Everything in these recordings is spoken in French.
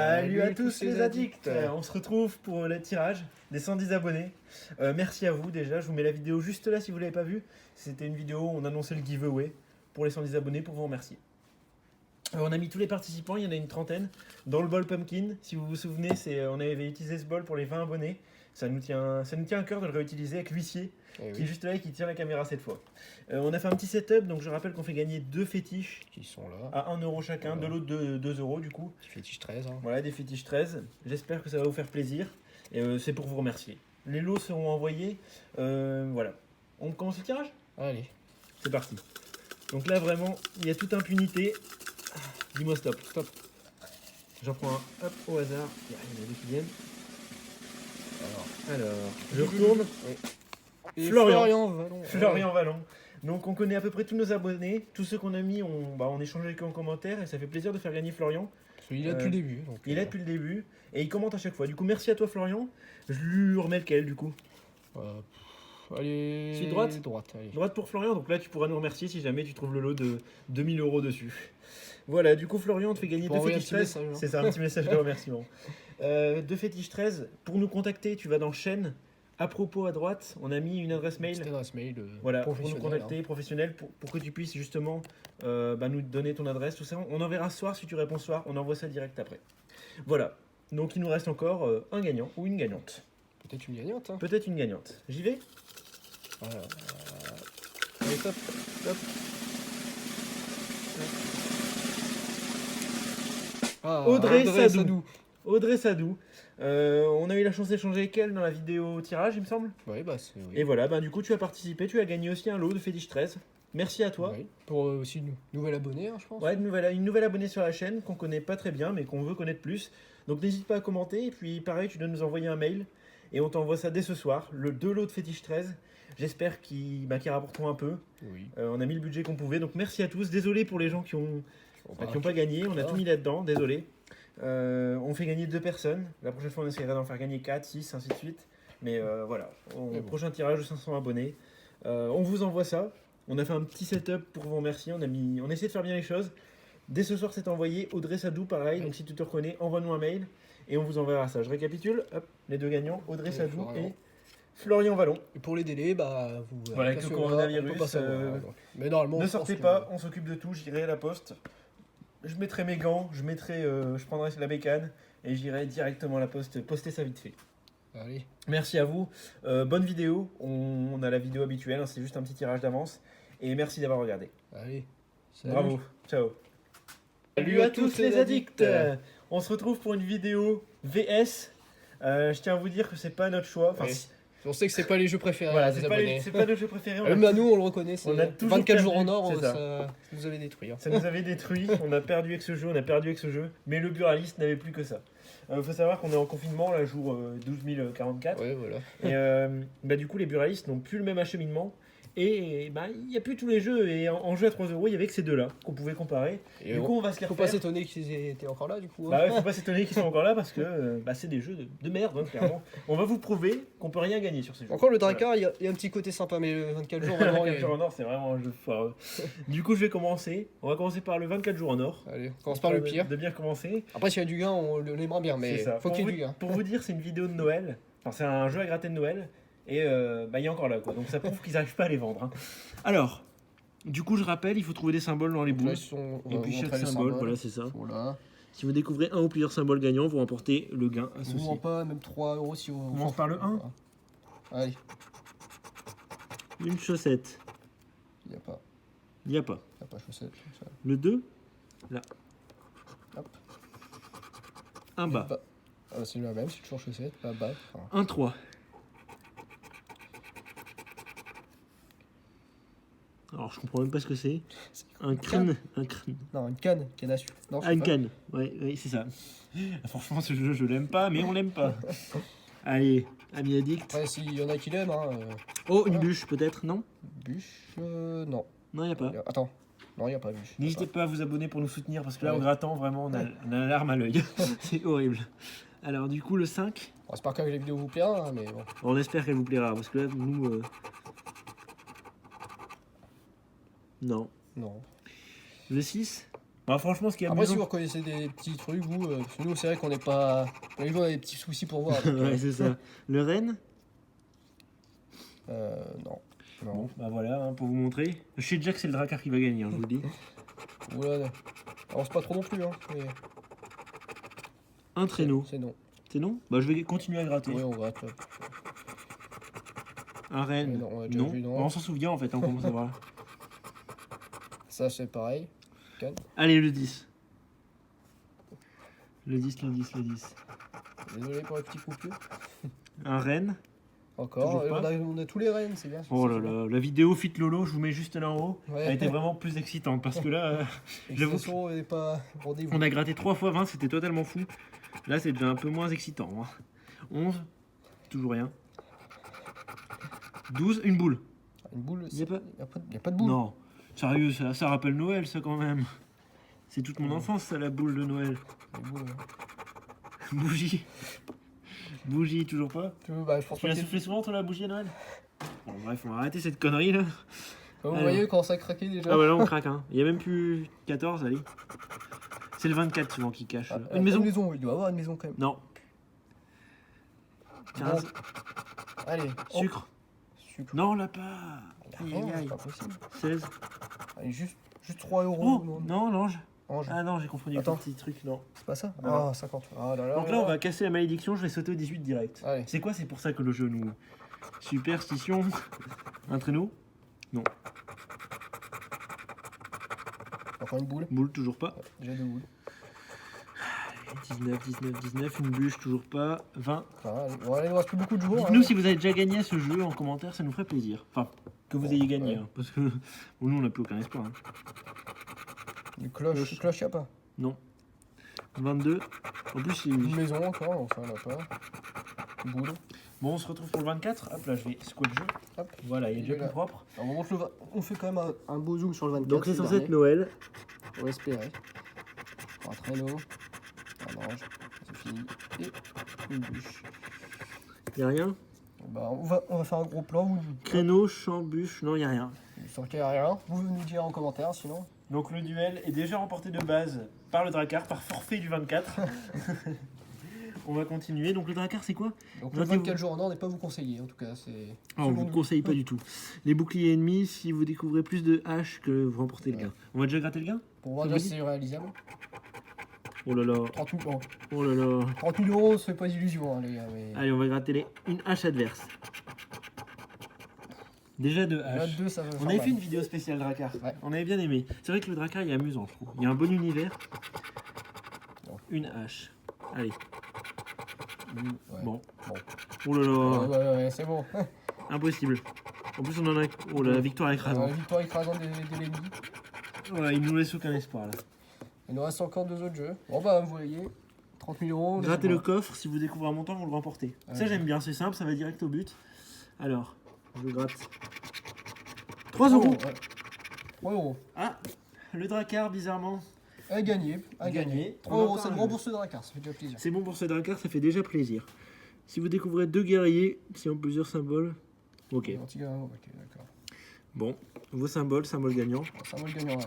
Salut à tous les addicts. On se retrouve pour le tirage des 110 abonnés. Merci à vous déjà, je vous mets la vidéo juste là si vous ne l'avez pas vue. C'était une vidéo où on annonçait le giveaway pour les 110 abonnés pour vous remercier. On a mis tous les participants, il y en a une trentaine, dans le bol pumpkin. Si vous vous souvenez, on avait utilisé ce bol pour les 20 abonnés. Ça nous tient à cœur de le réutiliser avec l'huissier qui est juste là et qui tient la caméra cette fois. On a fait un petit setup, donc je rappelle qu'on fait gagner 2 fétiches qui sont là à 1 euro chacun, de l'autre 2 euros du coup. Des fétiches 13. Hein. Voilà, des fétiches 13. J'espère que ça va vous faire plaisir et c'est pour vous remercier. Les lots seront envoyés. Voilà. On commence le tirage ? Allez. C'est parti. Donc là vraiment, il y a toute impunité. Dis-moi stop. Stop. J'en prends un hop, au hasard. Il y en a deux qui viennent. Alors, je retourne. Et Florian Vallon. Florian Vallon. Donc on connaît à peu près tous nos abonnés. Tous ceux qu'on a mis, on échange avec eux en commentaire et ça fait plaisir de faire gagner Florian. Il est là depuis le début. Donc, il est là depuis le début et il commente à chaque fois. Du coup, merci à toi Florian. Je lui remets lequel du coup allez. C'est droite. Allez. Droite pour Florian. Donc là, tu pourras nous remercier si jamais tu trouves le lot de 2000 € dessus. Voilà, du coup Florian, on te fait gagner 2 fétiches 13. C'est ça, un petit message de remerciement. 2 fétiches 13. Pour nous contacter, tu vas dans chaîne. À propos, à droite, on a mis une adresse mail. Une adresse mail voilà, pour nous contacter, professionnel, pour que tu puisses justement nous donner ton adresse, tout ça. On enverra ce soir, si tu réponds ce soir, on envoie ça direct après. Voilà, donc il nous reste encore un gagnant ou une gagnante. Peut-être une gagnante. Hein. Peut-être une gagnante. J'y vais. Allez, top. Top. Ah, Audrey Sadou. Audrey Sadou. On a eu la chance d'échanger avec elle dans la vidéo tirage, il me semble. Oui, bah c'est. Oui. Et voilà, du coup, tu as participé, tu as gagné aussi un lot de fétiche 13. Merci à toi. Oui. Pour aussi une nouvelle abonnée, hein, je pense. Ouais, une nouvelle abonnée sur la chaîne qu'on connaît pas très bien, mais qu'on veut connaître plus. Donc n'hésite pas à commenter. Et puis, pareil, tu dois nous envoyer un mail. Et on t'envoie ça dès ce soir. Le 2 lots de fétiche 13. J'espère qu'ils rapporteront un peu. Oui. On a mis le budget qu'on pouvait. Donc merci à tous. Désolé pour les gens qui ont pas gagné. On a tout mis là-dedans. Désolé. On fait gagner 2 personnes. La prochaine fois, on essaiera d'en faire gagner 4, 6, ainsi de suite. Mais voilà. Prochain tirage de 500 abonnés. On vous envoie ça. On a fait un petit setup pour vous remercier. On a essayé de faire bien les choses. Dès ce soir, c'est envoyé. Audrey Sadou, pareil. Donc si tu te reconnais, envoie-nous un mail. Et on vous enverra ça. Je récapitule. Hop, les 2 gagnants. Audrey Sadou et Florian Vallon. Et pour les délais, vous. Voilà, avec le coronavirus. Mais normalement. Ne sortez pas, on s'occupe de tout. J'irai à la poste. Je mettrai mes gants, je prendrai la bécane et j'irai directement à la poste poster ça vite fait. Allez. Merci à vous. Bonne vidéo. On a la vidéo habituelle, hein, c'est juste un petit tirage d'avance. Et merci d'avoir regardé. Allez. Salut. Bravo. Ciao. Salut à tous les addicts. On se retrouve pour une vidéo VS. Je tiens à vous dire que c'est pas notre choix. Enfin, on sait que c'est pas les jeux préférés. Voilà, c'est pas nos jeux préférés. Même à nous, on le reconnaît. On a 24 jours en or, ça nous avait détruit. Hein. Ça nous avait détruit. On a perdu avec ce jeu, Mais le buraliste n'avait plus que ça. Faut savoir qu'on est en confinement, là, jour 12044. Ouais, voilà. Et du coup, les buralistes n'ont plus le même acheminement. Et il n'y a plus tous les jeux. Et en jeu à 3 €, il y avait que ces deux-là qu'on pouvait comparer. Et du coup, on va se les refaire. Faut pas s'étonner qu'ils étaient encore là, du coup. Hein. Faut pas s'étonner qu'ils sont encore là parce que c'est des jeux de merde, hein, clairement. On va vous prouver qu'on peut rien gagner sur ces jeux. Encore le Drakkar, il y a un petit côté sympa, mais le 24 jours en or. 24 jours en or, c'est vraiment un jeu foireux. Du coup, je vais commencer. On va commencer par le 24 jours en or. Allez, on commence par le pire. De bien commencer. Après, s'il y a du gain, on l'aimera bien, mais faut qu'il y ait du gain. Pour vous dire, c'est une vidéo de Noël. Enfin, c'est un jeu à gratter de Noël. Et il est encore là, quoi. Donc ça prouve qu'ils n'arrivent pas à les vendre. Hein. Alors, du coup, je rappelle, il faut trouver des symboles dans les boules. Et puis chaque symbole, voilà, c'est ça. Voilà. Si vous découvrez un ou plusieurs symboles gagnants, vous remportez le gain associé. Ou pas, même 3 € si vous... On commence par le 1. Allez. Une chaussette. Il n'y a pas. Il n'y a pas. Il n'y a pas chaussette. Le 2. Là. Hop. Un bas. C'est le même, c'est toujours chaussette. Bas. Un 3. Alors, je comprends même pas ce que c'est. Un crâne. Non, une canne à sucre. Non, une canne. Ouais, c'est ça. Franchement, ce jeu, je l'aime pas, mais on l'aime pas. Allez, ami addict. Après, s'il y en a qui l'aiment. Oh, une bûche, peut-être, non? Bûche, non. Non, il n'y a pas. Attends. Non, il n'y a pas bûche. N'hésitez pas à vous abonner pour nous soutenir, parce que là, en grattant, vraiment, on a la larme à l'œil. C'est horrible. Alors, du coup, le 5. On espère que la vidéo vous plaira, mais bon. On espère qu'elle vous plaira, parce que là, nous... Non. Non. Le 6. Bah, franchement, ce qui est Après, si vous amusant. reconnaissez des petits trucs, vous, parce que nous, c'est vrai qu'on n'est pas. On a des petits soucis pour voir. donc, Ouais, c'est ça. Le Rennes. Non. Non. Bon, bah voilà, hein, pour vous montrer. Je sais déjà que c'est le Drakkar qui va gagner, hein, je vous le dis. Voilà. Alors, c'est pas trop non plus, hein. Mais... Un traîneau. C'est non. C'est non? Bah, je vais continuer à gratter. Oui, on gratte. Là. Un Rennes. Non, on a déjà Non. vu, non. Bah, on s'en souvient en fait, on commence à voir. Ça, c'est pareil. Canne. Allez, le 10. Le 10, le 10, le 10. Désolé pour les petits coupures. Un Rennes. Encore. Toujours pas. On a tous les rennes, c'est bien. Oh là là, la vidéo Fit Lolo, je vous mets juste là en haut. Ouais. Elle était vraiment plus excitante parce que là, j'avoue que L'expression n'est pas rendez-vous. on a gratté 3 fois 20, c'était totalement fou. Là, c'est déjà un peu moins excitant. Hein. 11, toujours rien. 12, une boule. Une boule, Y a pas- y a pas de boule. Non, sérieux, ça rappelle Noël, ça quand même. C'est toute mon enfance, ça, la boule de Noël. Une boule, Bougie. Bougie, toujours pas. Bah, je pense Tu pas l'as qu'il y ait- soufflé souvent, toi, la bougie à Noël? Bon, bref, on va arrêter cette connerie là. Vous Alors. voyez quand ça craquait déjà. Ah, voilà, on craque, hein. Il y a même plus 14, allez. C'est le 24 souvent qui cache. Ah, Une maison? il doit avoir une maison quand même. Non. 15. Bon. Allez, Sucre? Sucre. Non, on l'a pas. Ah, Aïe, non, aïe, c'est aïe. pas possible. 16. Allez, juste 3 euros. Oh, non, l'ange. Ange. Ah non, j'ai confondu Attends. avec le petit truc, non. C'est pas ça Non. Ah, 50. Ah là là. Donc là, on va casser la malédiction, je vais sauter au 18 direct. Allez. C'est quoi? C'est pour ça que le jeu nous... Superstition. Un traîneau? Encore une boule. Boule, toujours pas. Déjà 2 boules. 19, 19, 19, une bûche, toujours pas. 20. Ah, allez. Bon, allez, il nous reste plus beaucoup de jours. Dites-nous si vous avez déjà gagné à ce jeu en commentaire, ça nous ferait plaisir. Enfin, que vous Bon, ayez gagné, ouais. hein, parce que bon, nous on n'a plus aucun espoir. Hein. Du cloche, y a pas. Non. 22. En plus, Une maison encore, non, ça, on a pas. Une boule. bon, on se retrouve pour le 24. Hop là, je vais squat le jeu. Hop. Voilà, il est déjà Là. plus propre. Alors, on fait quand même un beau zoom sur le 24. Donc c'est censé dernier. être Noël. On va espérer. Un traîneau. Un ange. C'est fini. Et une bûche. Y a rien. Bah, on va faire un gros plan. Vous, Créneau, champ, bûche, non, y a rien. sur qu'il n'y a rien. Vous nous dire en commentaire sinon. Donc le duel est déjà remporté de base par le Drakkar, par forfait du 24. On va continuer. Donc le Drakkar, c'est quoi? Donc Notez-vous. le 24 jours en or n'est pas vous conseiller en tout cas. C'est. Ah, on ne vous le conseille pas du tout. Les boucliers ennemis, si vous découvrez plus de haches que vous remportez le gain. On va déjà gratter le gain? Pour voir Ça déjà vous si c'est réalisable. Oh là là, 30 000 euros. oh là là. 30 000 euros, ça fait pas d'illusion, hein, les gars. Mais... Allez, on va gratter une hache adverse. Déjà deux Là, haches. 2, ça va faire On avait mal. fait une vidéo spéciale Drakkar. Ouais. On avait bien aimé. C'est vrai que le Drakkar il est amusant, je trouve. Il y a un bon univers. Bon. Une hache. Allez. Ouais. Bon. Bon. Oh là là. Ouais, c'est bon. Impossible. En plus, on en a. Oh là, la victoire La écrasante. victoire écrasante de l'ennemi. Voilà, il nous laisse aucun espoir là. Il nous reste encore 2 autres jeux. Bon bah, vous voyez, 30 000 euros. Grattez le coffre, si vous découvrez un montant, vous le remportez. Ouais. Ça, j'aime bien, c'est simple, ça va direct au but. Alors, je gratte. 3 euros. 3 euros. Ah, le Drakkar, bizarrement. À gagner. Gagné. 3 euros, ça me rembourse le Drakkar, ça fait déjà plaisir. C'est bon pour ce Drakkar, ça fait déjà plaisir. Si vous découvrez 2 guerriers, si en plusieurs symboles. Ok. Un petit gars, ok, d'accord. Bon, vos symboles, symbole gagnant. Ça va le gagnant. Ouais.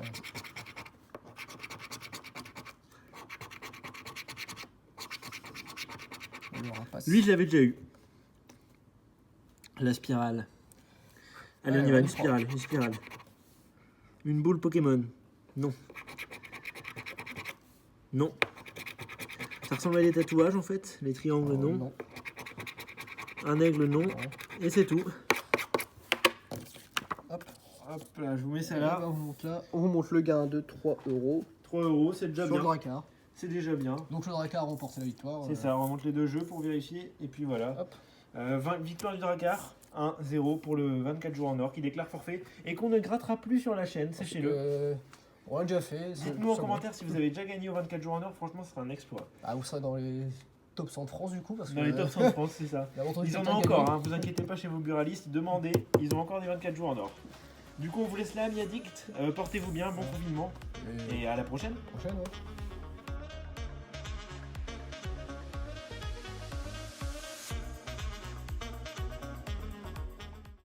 On aura pas. Lui, je l'avais déjà eu. La spirale. Allez, Ouais, on y va, on une y spirale, une spirale. Une boule Pokémon. Non. Non. Ça ressemble à des tatouages en fait. Les triangles, non. Non. Un aigle, non. Ouais. Et c'est tout. Hop. Hop là, je vous mets ça Et là. ben, on monte là. On vous montre le gain de 3 euros 3 euros, c'est déjà sur le bien. Drakkar. C'est déjà bien. Donc le Drakkar remporte la victoire. C'est ça, on remonte les deux jeux pour vérifier. Et puis voilà. Hop. 20 victoire du Drakkar. 1-0 pour le 24 jours en or qui déclare forfait. Et qu'on ne grattera plus sur la chaîne, sachez-le. On l'a déjà fait. Dites-nous en c'est bon. commentaire si vous avez déjà gagné au 24 jours en or. Franchement, ce sera un exploit. Ah, vous serez dans les top 100 de France du coup. Parce Dans que, les top 100 de France, c'est ça. il y a longtemps que Ils en ont quelqu'un encore, gagne. hein, vous inquiétez pas chez vos buralistes, demandez, ils ont encore des 24 jours en or. Du coup, on vous laisse là, amis addicts. Portez-vous bien, bon confinement, Et et à la prochaine. prochaine, ouais.